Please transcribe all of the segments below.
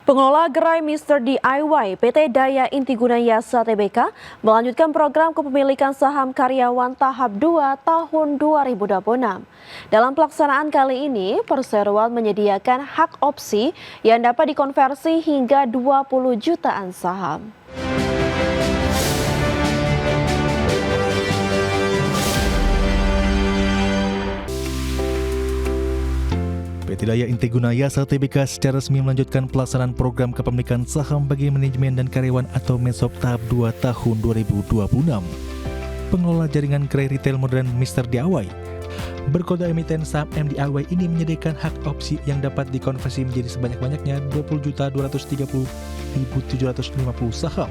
Pengelola gerai Mr. DIY PT Daya Inti Gunayasa Tbk melanjutkan program kepemilikan saham karyawan tahap 2 tahun 2026. Dalam pelaksanaan kali ini, perseroan menyediakan hak opsi yang dapat dikonversi hingga 20 jutaan saham. PT Daya Inti Gunayasa Tbk secara resmi melanjutkan pelaksanaan program kepemilikan saham bagi manajemen dan karyawan atau MESOP tahap 2 tahun 2026. Pengelola jaringan gerai retail modern Mr. DIY berkode emiten saham MDIY ini menyediakan hak opsi yang dapat dikonversi menjadi sebanyak-banyaknya 20.230.750 saham.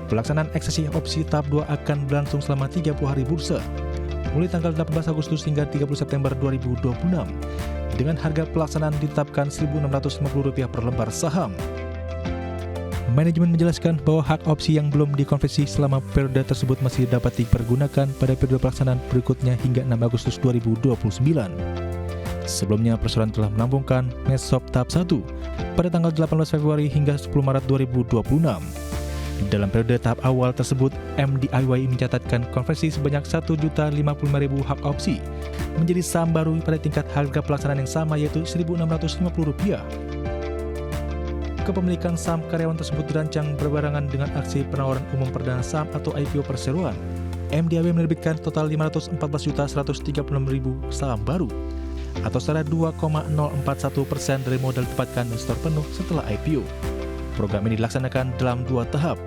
Pelaksanaan eksesi opsi tahap 2 akan berlangsung selama 30 hari bursa, mulai tanggal 18 Agustus hingga 30 September 2026. Dengan harga pelaksanaan ditetapkan Rp1.650 per lembar saham. Manajemen menjelaskan bahwa hak opsi yang belum dikonversi selama periode tersebut masih dapat dipergunakan pada periode pelaksanaan berikutnya hingga 6 Agustus 2029. Sebelumnya, perseroan telah menampungkan MESOP tahap 1 pada tanggal 18 Februari hingga 10 Maret 2026. Dalam periode tahap awal tersebut, MDIY mencatatkan konversi sebanyak 1.055.000 hak opsi menjadi saham baru pada tingkat harga pelaksanaan yang sama, yaitu Rp1.650. Kepemilikan saham karyawan tersebut dirancang berbarengan dengan aksi penawaran umum perdana saham atau IPO perseroan. MDIY menerbitkan total 514.136.000 saham baru atau setara 2,041% dari modal didapatkan investor penuh setelah IPO. Program ini dilaksanakan dalam 2 tahap,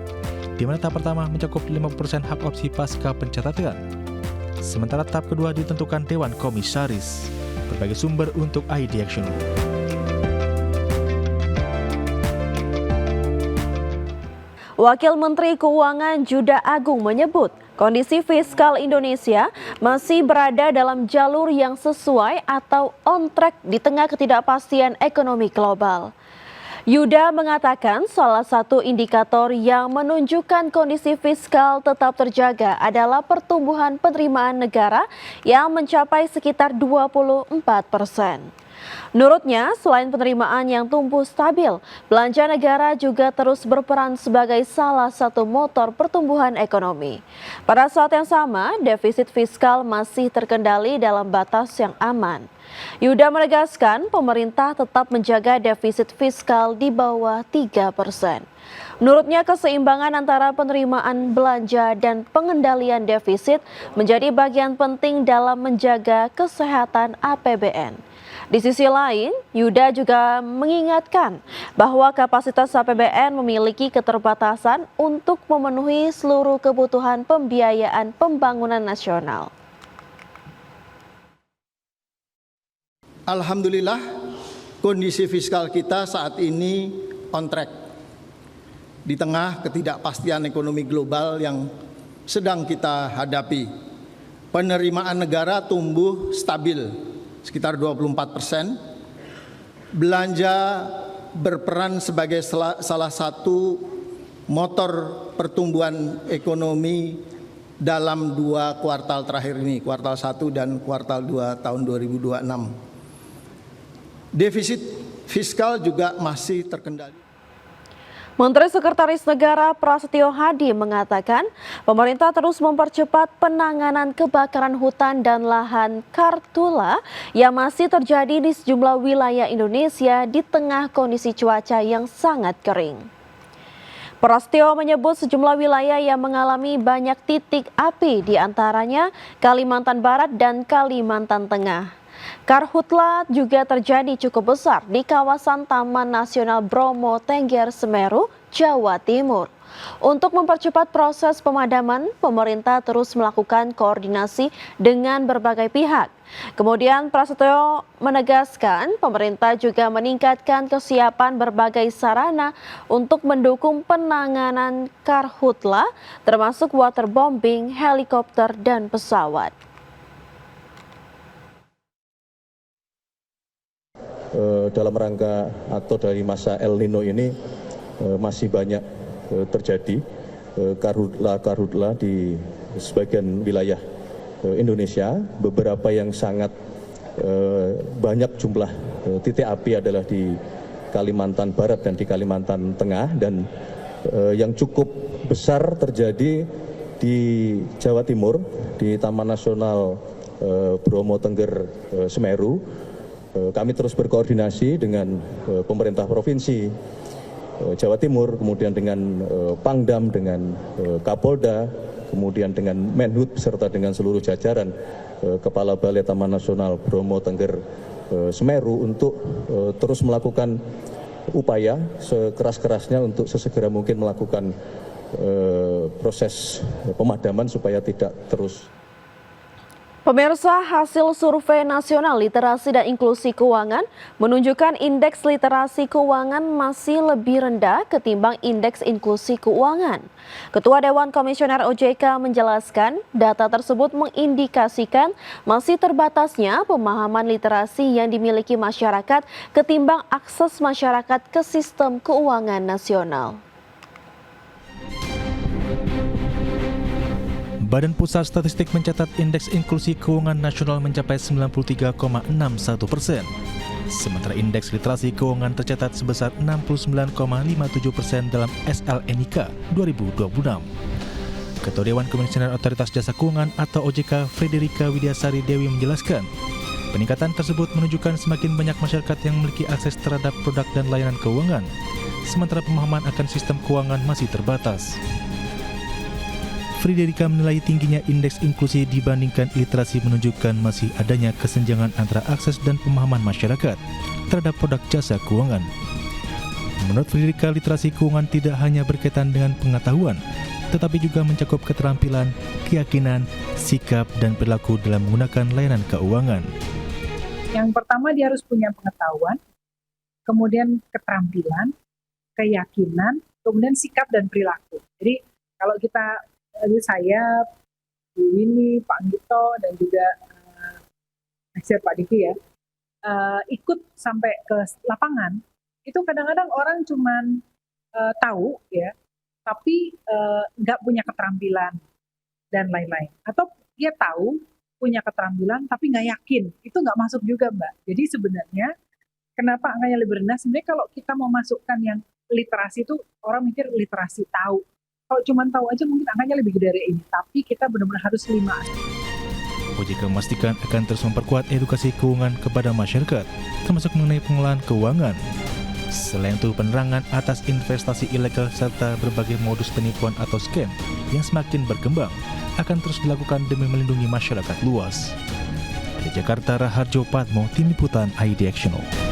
di mana tahap pertama mencakup 50% hak opsi pasca pencatatan. Sementara tahap kedua ditentukan Dewan Komisaris. Berbagai sumber untuk ID Action. Wakil Menteri Keuangan Juda Agung menyebut kondisi fiskal Indonesia masih berada dalam jalur yang sesuai atau on track di tengah ketidakpastian ekonomi global. Yuda mengatakan salah satu indikator yang menunjukkan kondisi fiskal tetap terjaga adalah pertumbuhan penerimaan negara yang mencapai sekitar 24%. Menurutnya, selain penerimaan yang tumbuh stabil, belanja negara juga terus berperan sebagai salah satu motor pertumbuhan ekonomi. Pada saat yang sama, defisit fiskal masih terkendali dalam batas yang aman. Yuda menegaskan pemerintah tetap menjaga defisit fiskal di bawah 3%. Menurutnya, keseimbangan antara penerimaan belanja dan pengendalian defisit menjadi bagian penting dalam menjaga kesehatan APBN. Di sisi lain, Yuda juga mengingatkan bahwa kapasitas APBN memiliki keterbatasan untuk memenuhi seluruh kebutuhan pembiayaan pembangunan nasional. Alhamdulillah, kondisi fiskal kita saat ini on track. Di tengah ketidakpastian ekonomi global yang sedang kita hadapi, penerimaan negara tumbuh stabil sekitar 24%. Belanja berperan sebagai salah satu motor pertumbuhan ekonomi dalam 2 kuartal terakhir ini, kuartal 1 dan kuartal 2 tahun 2026. Defisit fiskal juga masih terkendali. Menteri Sekretaris Negara Prasetyo Hadi mengatakan pemerintah terus mempercepat penanganan kebakaran hutan dan lahan Karhutla yang masih terjadi di sejumlah wilayah Indonesia di tengah kondisi cuaca yang sangat kering. Prasetyo menyebut sejumlah wilayah yang mengalami banyak titik api, di antaranya Kalimantan Barat dan Kalimantan Tengah. Karhutla juga terjadi cukup besar di kawasan Taman Nasional Bromo Tengger Semeru, Jawa Timur. Untuk mempercepat proses pemadaman, pemerintah terus melakukan koordinasi dengan berbagai pihak. Kemudian Prasetyo menegaskan pemerintah juga meningkatkan kesiapan berbagai sarana untuk mendukung penanganan Karhutla, termasuk waterbombing, helikopter, dan pesawat. Dalam rangka atau dari masa El Nino ini masih banyak terjadi karhutla di sebagian wilayah Indonesia. Beberapa yang sangat banyak jumlah titik api adalah di Kalimantan Barat dan di Kalimantan Tengah, dan yang cukup besar terjadi di Jawa Timur, di Taman Nasional Bromo Tengger Semeru. Kami terus berkoordinasi dengan pemerintah provinsi Jawa Timur, kemudian dengan Pangdam, dengan Kapolda, kemudian dengan Menhub beserta dengan seluruh jajaran Kepala Balai Taman Nasional Bromo Tengger Semeru untuk terus melakukan upaya sekeras-kerasnya untuk sesegera mungkin melakukan proses pemadaman supaya tidak terus. Pemirsa, hasil survei nasional literasi dan inklusi keuangan menunjukkan indeks literasi keuangan masih lebih rendah ketimbang indeks inklusi keuangan. Ketua Dewan Komisioner OJK menjelaskan data tersebut mengindikasikan masih terbatasnya pemahaman literasi yang dimiliki masyarakat ketimbang akses masyarakat ke sistem keuangan nasional. Badan Pusat Statistik mencatat indeks inklusi keuangan nasional mencapai 93,61%. Sementara indeks literasi keuangan tercatat sebesar 69,57% dalam SLNIK 2026. Ketua Dewan Komisioner Otoritas Jasa Keuangan atau OJK Frederika Widiasari Dewi menjelaskan, peningkatan tersebut menunjukkan semakin banyak masyarakat yang memiliki akses terhadap produk dan layanan keuangan, sementara pemahaman akan sistem keuangan masih terbatas. Frederika menilai tingginya indeks inklusi dibandingkan literasi menunjukkan masih adanya kesenjangan antara akses dan pemahaman masyarakat terhadap produk jasa keuangan. Menurut Frederika, literasi keuangan tidak hanya berkaitan dengan pengetahuan, tetapi juga mencakup keterampilan, keyakinan, sikap, dan perilaku dalam menggunakan layanan keuangan. Yang pertama, dia harus punya pengetahuan, kemudian keterampilan, keyakinan, kemudian sikap dan perilaku. Jadi kalau saya, Bu Winnie, Pak Anggito, dan juga Pak Diki ya, ikut sampai ke lapangan, itu kadang-kadang orang cuman tahu ya, tapi nggak punya keterampilan dan lain-lain. Atau dia tahu, punya keterampilan, tapi nggak yakin. Itu nggak masuk juga, Mbak. Jadi sebenarnya, kenapa angkanya lebih rendah? Sebenarnya kalau kita mau masukkan yang literasi itu, orang mikir literasi tahu. Kalau cuma tahu aja mungkin angkanya lebih gede dari ini, tapi kita benar-benar harus 5. OJK memastikan akan terus memperkuat edukasi keuangan kepada masyarakat, termasuk mengenai pengelolaan keuangan. Selain itu, penerangan atas investasi ilegal serta berbagai modus penipuan atau scam yang semakin berkembang akan terus dilakukan demi melindungi masyarakat luas. Dari Jakarta, Raharjo Patmo, Tim Liputan IDXNO.